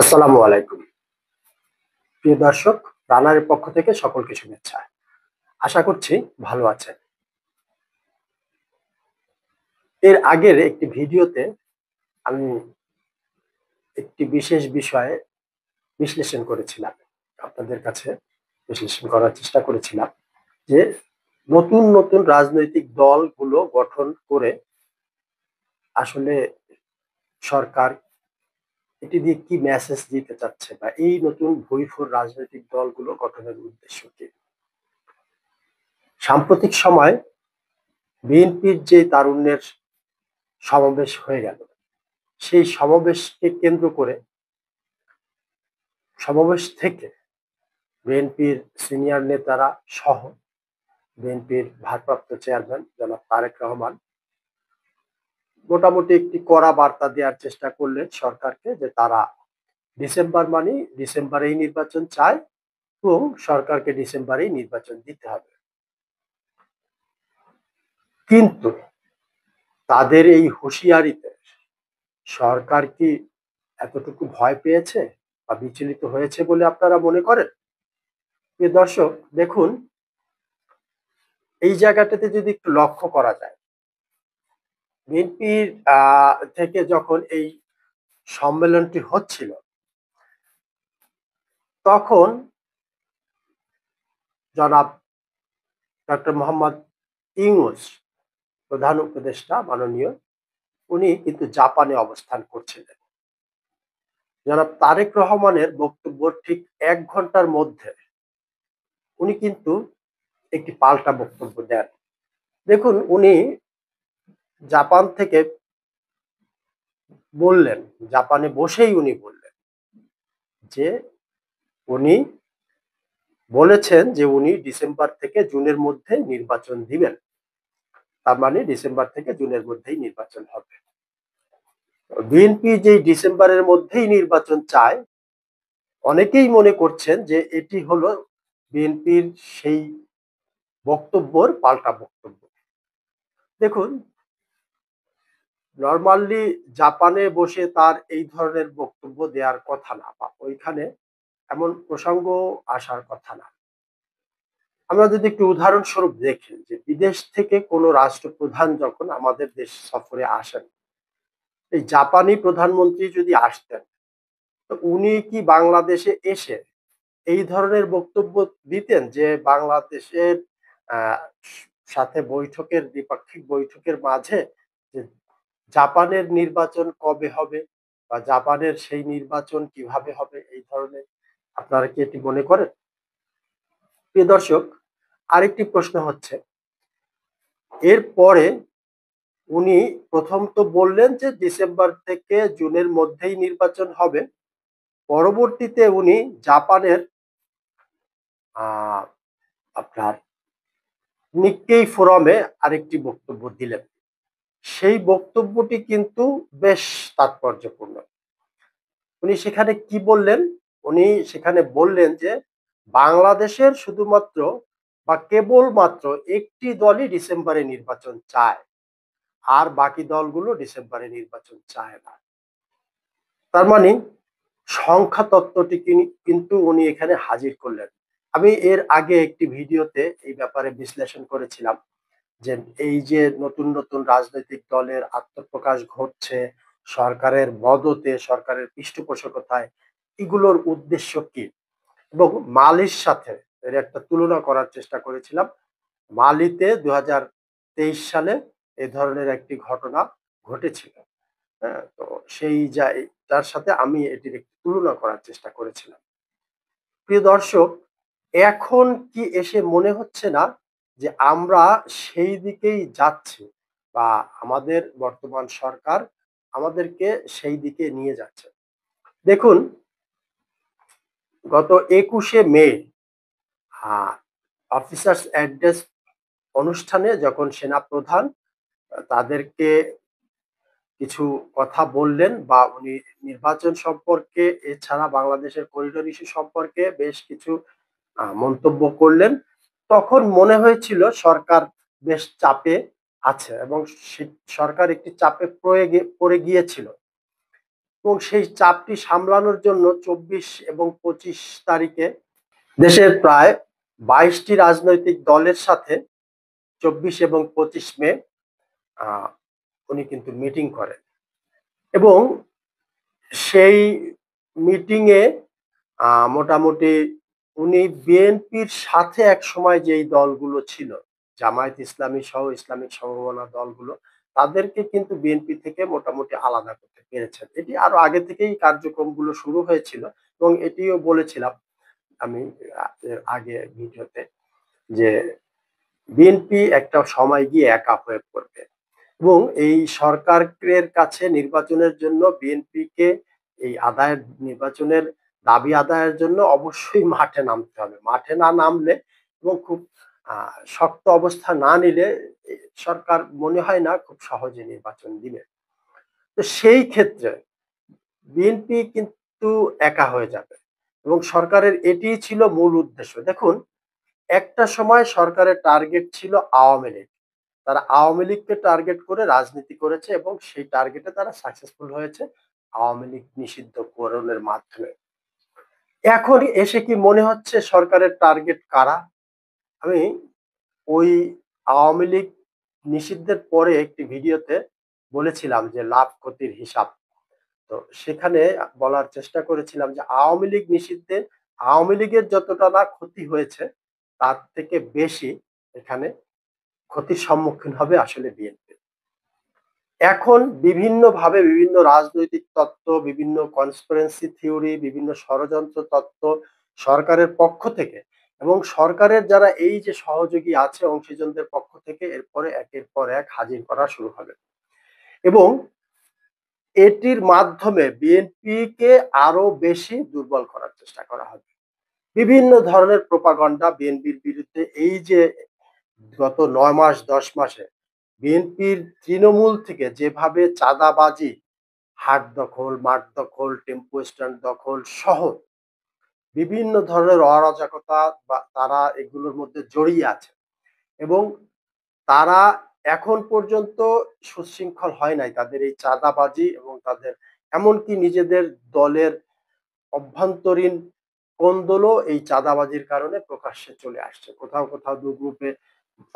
আসসালামু আলাইকুম। প্রিয় দর্শক, রানারের পক্ষ থেকে সকলকে শুভেচ্ছা। আশা করছি ভালো আছেন। এর আগের একটি ভিডিওতে আমি একটি বিশেষ বিষয়ে বিশ্লেষণ করেছিলাম। আপনাদের কাছে বিশ্লেষণ করার চেষ্টা করেছিলাম যে নতুন রাজনৈতিক দলগুলো গঠন করে আসলে সরকার এটি দিয়ে কি মেসেজ দিতে চাচ্ছে বা এই নতুন ভুইফোর রাজনৈতিক দলগুলো গঠনের উদ্দেশ্য কি? সাম্প্রতিক সময় বিএনপির যে তারুণ্যের সমাবেশ হয়ে গেল, সেই সমাবেশকে কেন্দ্র করে সমাবেশ থেকে বিএনপির সিনিয়র নেতারা সহ বিএনপির ভারপ্রাপ্ত চেয়ারম্যান জনাব তারেক রহমান মোটামুটি একটি কড়া বার্তা দেওয়ার চেষ্টা করলেন সরকারকে যে তারা ডিসেম্বর মানে ডিসেম্বরেই নির্বাচন চায় এবং সরকারকে ডিসেম্বরেই নির্বাচন দিতে হবে। কিন্তু তাদের এই হুঁশিয়ারিতে সরকার কি এতটুকু ভয় পেয়েছে বা বিচলিত হয়েছে বলে আপনারা মনে করেন? প্রিয় দর্শক, দেখুন, এই জায়গাটাতে যদি একটু লক্ষ্য করা যায়, বিএনপির থেকে যখন এই সম্মেলনটি হচ্ছিল, তখন জনাব ডক্টর মোহাম্মদ ইউনূস প্রধান উপদেষ্টা মাননীয়, উনি কিন্তু জাপানে অবস্থান করছিলেন। জনাব তারেক রহমানের বক্তব্যর ঠিক ১ ঘন্টার মধ্যে উনি কিন্তু একটি পাল্টা বক্তব্য দেন। দেখুন, উনি জাপান থেকে বললেন, জাপানে বসেই উনি বললেন যে উনি বলেছেন যে উনি ডিসেম্বর থেকে জুনের মধ্যে নির্বাচন দিবেন। তার মানে ডিসেম্বর থেকে জুনের মধ্যেই নির্বাচন হবে। বিএনপি যে ডিসেম্বরের মধ্যেই নির্বাচন চায়, অনেকেই মনে করছেন যে এটি হলো বিএনপির সেই বক্তব্যর পাল্টা বক্তব্য। দেখুন, নরমালি জাপানে বসে তার এই ধরনের বক্তব্য দেওয়ার কথা না, বা ওইখানে এমন প্রসঙ্গ আসার কথা না। আমরা যদি একটু উদাহরণস্বরূপ দেখি যে বিদেশ থেকে কোনো রাষ্ট্রপ্রধান যখন আমাদের দেশ সফরে আসেন, এই জাপানি প্রধানমন্ত্রী যদি আসতেন, তো উনি কি বাংলাদেশে এসে এই ধরনের বক্তব্য দিতেন যে বাংলাদেশের আহ, সাথে বৈঠকের দ্বিপাক্ষিক বৈঠকের মাঝে যে জাপানের নির্বাচন কবে হবে বা জাপানের সেই নির্বাচন কিভাবে হবে, এই ধরনের আপনারা কি এটি মনে করেন? প্রিয় দর্শক, আরেকটি প্রশ্ন হচ্ছে, এরপরে উনি প্রথম তো বললেন যে ডিসেম্বর থেকে জুনের মধ্যেই নির্বাচন হবে। পরবর্তীতে উনি জাপানের আহ আপনার নিক্কেই ফোরামে আরেকটি বক্তব্য দিলেন। সেই বক্তব্যটি কিন্তু বেশ তাৎপর্যপূর্ণ। উনি সেখানে কি বললেন? উনি সেখানে বললেন যে বাংলাদেশের শুধুমাত্র বা কেবলমাত্র একটি দলই ডিসেম্বরে নির্বাচন চায়, আর বাকি দলগুলো ডিসেম্বরে নির্বাচন চায় না। তার মানে সংখ্যা তত্ত্বটি কিন্তু উনি এখানে হাজির করলেন। আমি এর আগে একটি ভিডিওতে এই ব্যাপারে বিশ্লেষণ করেছিলাম যে এই যে নতুন রাজনৈতিক দলের আত্মপ্রকাশ ঘটছে সরকারের মদতে, সরকারের পৃষ্ঠপোষকতায়, এগুলোর উদ্দেশ্য কি, এবং মালির সাথে এর একটা তুলনা করার চেষ্টা করেছিলাম। মালিতে ২০২৩ সালে এ ধরনের একটি ঘটনা ঘটেছিল। হ্যাঁ, তো সেই যার সাথে আমি এটির একটি তুলনা করার চেষ্টা করেছিলাম। প্রিয় দর্শক, এখন কি এসে মনে হচ্ছে না যে আমরা সেই দিকেই যাচ্ছি, বা আমাদের বর্তমান সরকার আমাদেরকে সেই দিকে নিয়ে যাচ্ছে? দেখুন, গত ২১শে মে অফিসার্স অ্যাড্রেস অনুষ্ঠানে যখন সেনাপ্রধান তাদেরকে কিছু কথা বললেন, বা উনি নির্বাচন সম্পর্কে এছাড়া বাংলাদেশের করিডোর ইস্যু সম্পর্কে বেশ কিছু মন্তব্য করলেন, তখন মনে হয়েছিল সরকার বেশ চাপে আছে এবং সরকার একটি চাপে পড়ে গিয়েছিল। এবং সেই চাপটি সামলানোর জন্য ২৪ এবং ২৫ তারিখে দেশের প্রায় ২২টি রাজনৈতিক দলের সাথে ২৪ এবং ২৫ মে উনি কিন্তু মিটিং করেন এবং সেই মিটিংয়ে মোটামুটি উনি বিএনপির সাথে একসময় যেই দলগুলো ছিল, জামায়াত ইসলামী সহ ইসলামিক সমমনা দলগুলো, তাদেরকে কিন্তু বিএনপি থেকে মোটামুটি আলাদা করতে পেরেছেন। এটি আরো আগে থেকেই কার্যক্রমগুলো শুরু হয়েছিল এবং এটিও বলেছিলাম আমি এর আগে ভিডিওতে যে বিএনপি একটা সময় গিয়ে একা হয়ে পড়বে এবং এই সরকারের কাছে নির্বাচনের জন্য বিএনপিকে এই নির্বাচনের দাবি আদায়ের জন্য অবশ্যই মাঠে নামতে হবে। মাঠে না নামলে এবং খুব শক্ত অবস্থা না নিলে সরকার মনে হয় না খুব সহজে নির্বাচন দিবে। তো সেই ক্ষেত্রে বিএনপি কিন্তু একা হয়ে যাবে এবং সরকারের এটিই ছিল মূল উদ্দেশ্য। দেখুন, একটা সময় সরকারের টার্গেট ছিল আওয়ামী লীগ। তারা আওয়ামী লীগকে টার্গেট করে রাজনীতি করেছে এবং সেই টার্গেটে তারা সাকসেসফুল হয়েছে আওয়ামী লীগ নিষিদ্ধকরণের মাধ্যমে। এখন এসে কি মনে হচ্ছে সরকারের টার্গেট কারা? আমি ওই আওয়ামী লীগ নিষিদ্ধের পরে একটি ভিডিওতে বলেছিলাম যে লাভ ক্ষতির হিসাব। তো সেখানে বলার চেষ্টা করেছিলাম যে আওয়ামী লীগ নিষিদ্ধে আওয়ামী লীগের যতটা না ক্ষতি হয়েছে তার থেকে বেশি এখানে ক্ষতির সম্মুখীন হবে আসলে বিএনপি। এখন বিভিন্নভাবে বিভিন্ন রাজনৈতিক তত্ত্ব, বিভিন্ন কনস্পিরেন্সি থিওরি, বিভিন্ন ষড়যন্ত্র তত্ত্ব সরকারের পক্ষ থেকে এবং সরকারের যারা এই যে সহযোগী আছে অংশীজনদের পক্ষ থেকে এরপরে একের পর এক হাজির করা শুরু হবে এবং এটির মাধ্যমে বিএনপিকে আরো বেশি দুর্বল করার চেষ্টা করা হবে। বিভিন্ন ধরনের প্রোপাগান্ডা বিএনপির বিরুদ্ধে এই যে গত ৯ মাস ১০ মাসে বিএনপির তৃণমূল থেকে যেভাবে চাঁদাবাজি, হাট দখল, মাঠ দখল, টেম্পো স্ট্যান্ড দখল সহ বিভিন্ন ধরনের অরাজকতা বা তারা এগুলোর মধ্যে জড়িয়ে আছে এবং তারা এখন পর্যন্ত সুশৃঙ্খল হয় নাই তাদের এই চাঁদাবাজি এবং তাদের এমনকি নিজেদের দলের অভ্যন্তরীণ কোন্দলও এই চাঁদাবাজির কারণে প্রকাশ্যে চলে আসছে। কোথাও, কোথাও ২ গ্রুপে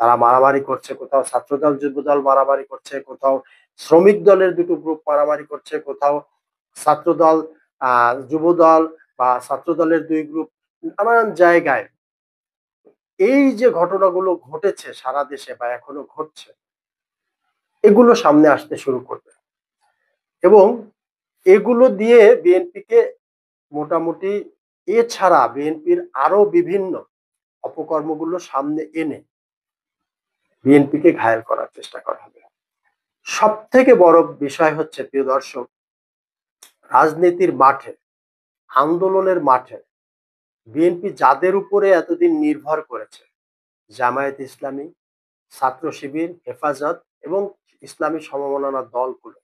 তারা মারামারি করছে, কোথাও ছাত্রদল, যুবদল মারামারি করছে, কোথাও শ্রমিক দলের ২ টো গ্রুপ মারামারি করছে, কোথাও ছাত্রদল, যুবদল বা ছাত্রদলের ২ গ্রুপ নানান জায়গায় এই যে ঘটনাগুলো ঘটেছে সারা দেশে বা এখনো ঘটছে, এগুলো সামনে আসতে শুরু করবে এবং এগুলো দিয়ে বিএনপিকে মোটামুটি এছাড়া বিএনপির আরো বিভিন্ন অপকর্মগুলো সামনে এনে বিএনপিকে ঘায়েল করার চেষ্টা করা হবে। সবথেকে বড় বিষয় হচ্ছে প্রিয় দর্শক, রাজনীতির মাঠে, আন্দোলনের মাঠে বিএনপি যাদের উপরে এতদিন নির্ভর করেছে, জামায়াত ইসলামী, ছাত্র শিবির, হেফাজত এবং ইসলামী সমমনা দলগুলো,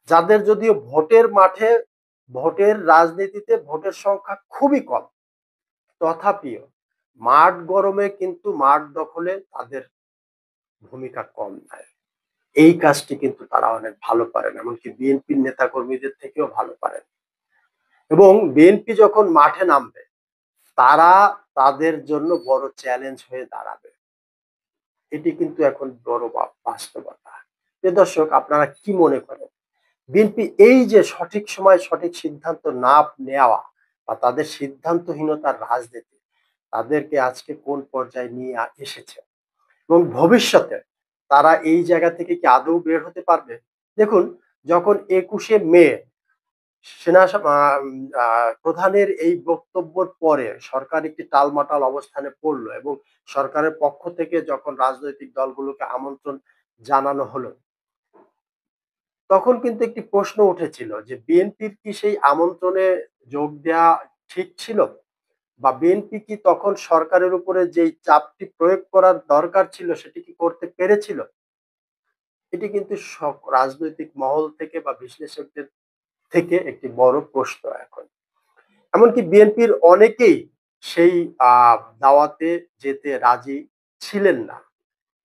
যাদের যদিও ভোটের মাঠে, ভোটের রাজনীতিতে ভোটের সংখ্যা খুবই কম, তথাপিও মাঠ গরমে কিন্তু মাঠ দখলে তাদের ভূমিকা কম নাই। এই কাজটি কিন্তু তারা অনেক ভালো পারেন, এমনকি বিএনপির নেতা কর্মীদের থেকেও ভালো পারেন এবং বিএনপি যখন মাঠে নামবে তারা তাদের জন্য বড় চ্যালেঞ্জ হয়ে দাঁড়াবে। এটি কিন্তু এখন বড় বাস্তবতা। প্রিয় দর্শক, আপনারা কি মনে করেন বিএনপি এই যে সঠিক সময় সঠিক সিদ্ধান্ত না নেওয়া বা তাদের সিদ্ধান্তহীনতার রাজনীতি তাদেরকে আজকে কোন পর্যায়ে নিয়ে এসেছে এবং ভবিষ্যতে তারা এই জায়গা থেকে কি আদৌ বের হতে পারবে? দেখুন, যখন ২১শে মে সেনা প্রধানের এই বক্তব্যের পরে সরকার একটি টালমাটাল অবস্থানে পড়লো এবং সরকারের পক্ষ থেকে যখন রাজনৈতিক দলগুলোকে আমন্ত্রণ জানানো হলো, তখন কিন্তু একটি প্রশ্ন উঠেছিল যে বিএনপির কি সেই আমন্ত্রণে যোগ দেয়া ঠিক ছিল? বা বিএনপি কি তখন সরকারের উপরে যেই চাপটি প্রয়োগ করার দরকার ছিল সেটি কি করতে পেরেছিল? এটি কিন্তু রাজনৈতিক মহল থেকে বা বিশ্লেষকদের থেকে একটি বড় প্রশ্ন এখন। এমনকি বিএনপির অনেকেই সেই দাওয়াতে যেতে রাজি ছিলেন না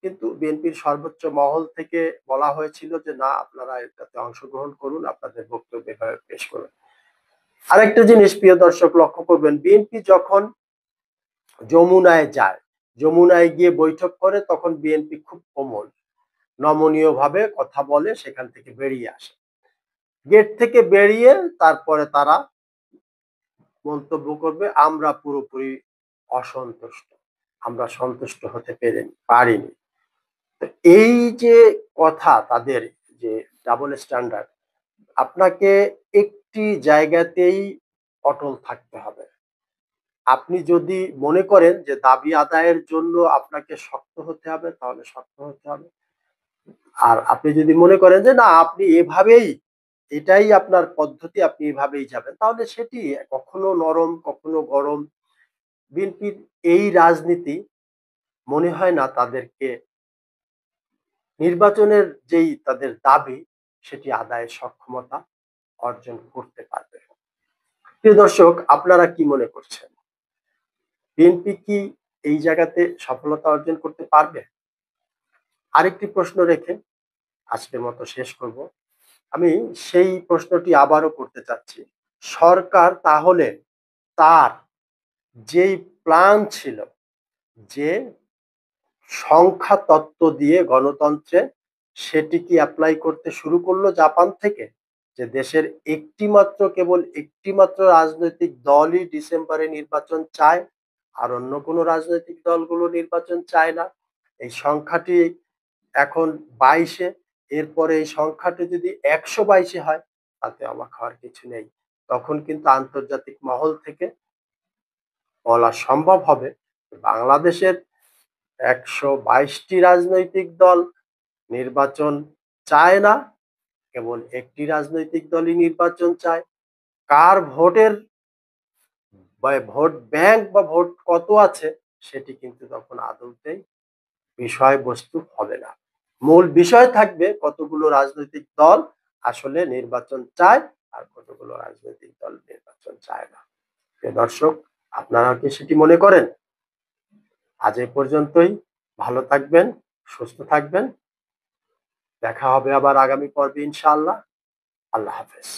কিন্তু বিএনপির সর্বোচ্চ মহল থেকে বলা হয়েছিল যে না, আপনারা এটাতে অংশগ্রহণ করুন, আপনাদের বক্তব্য এভাবে পেশ করুন। আরেকটা জিনিস প্রিয় দর্শক লক্ষ্য করবেন, বিএনপি যখন যমুনায় যায়, যমুনায় গিয়ে বৈঠক করে, তখন বিএনপি খুব কোমল নমনীয় ভাবে কথা বলে, সেখান থেকে বেরিয়ে আসে। গেট থেকে বেরিয়ে তারপরে তারা মন্তব্য করবে আমরা পুরোপুরি অসন্তুষ্ট, আমরা সন্তুষ্ট হতে পারিনি। তো এই যে কথা তাদের, যে ডাবল স্ট্যান্ডার্ড, আপনাকে একটি জায়গাতেই অটল থাকতে হবে। আপনি যদি মনে করেন যে দাবি আদায়ের জন্য আপনাকে শক্ত হতে হবে, তাহলে শক্ত হতে হবে। আর আপনি যদি মনে করেন যে না, আপনি এভাবেই, এটাই আপনার পদ্ধতি, আপনি এভাবেই যাবেন, তাহলে সেটি কখনো নরম কখনো গরম। বিএনপির এই রাজনীতি মনে হয় না তাদেরকে নির্বাচনের যেই তাদের দাবি সেটি আদায়ের সক্ষমতা অর্জন করতে পারবে। প্রিয় দর্শক, আপনারা কি মনে করছেন, বিএনপি কি এই জায়গাতে সফলতা অর্জন করতে পারবে? আরেকটি প্রশ্ন রেখে আজকের মতো শেষ করব। আমি সেই প্রশ্নটি আবারও করতে চাচ্ছি, সরকার তাহলে তার যেই প্ল্যান ছিল, যে সংখ্যা তত্ত্ব দিয়ে গণতন্ত্রে, সেটি কি অ্যাপ্লাই করতে শুরু করলো জাপান থেকে? যে দেশের কেবল একটি মাত্র রাজনৈতিক দলই ডিসেম্বরে নির্বাচন চায়, আর অন্য কোনো রাজনৈতিক দলগুলো নির্বাচন চায় না। এই সংখ্যাটি এখন 22-এ, এরপরে এই সংখ্যাটি যদি 122-এ হয়, তাতে অবাক হওয়ার কিছু নেই। তখন কিন্তু আন্তর্জাতিক মহল থেকে বলা সম্ভব হবে বাংলাদেশের 122টি রাজনৈতিক দল নির্বাচন চায় না, কেবল একটি রাজনৈতিক দলই নির্বাচন চায়। কার ভোটের বা ভোট ব্যাংক বা ভোট কত আছে, সেটি কিন্তু তখন আদৌতেই বিষয়বস্তু হবে না। মূল বিষয় থাকবে কতগুলো রাজনৈতিক দল আসলে নির্বাচন চায় আর কতগুলো রাজনৈতিক দল নির্বাচন চায় না। প্রিয় দর্শক, আপনারা কি সেটি মনে করেন? আজ এ পর্যন্তই। ভালো থাকবেন, সুস্থ থাকবেন। দেখা হবে আবার আগামী পর্বে ইনশাআল্লাহ। আল্লাহ হাফেজ।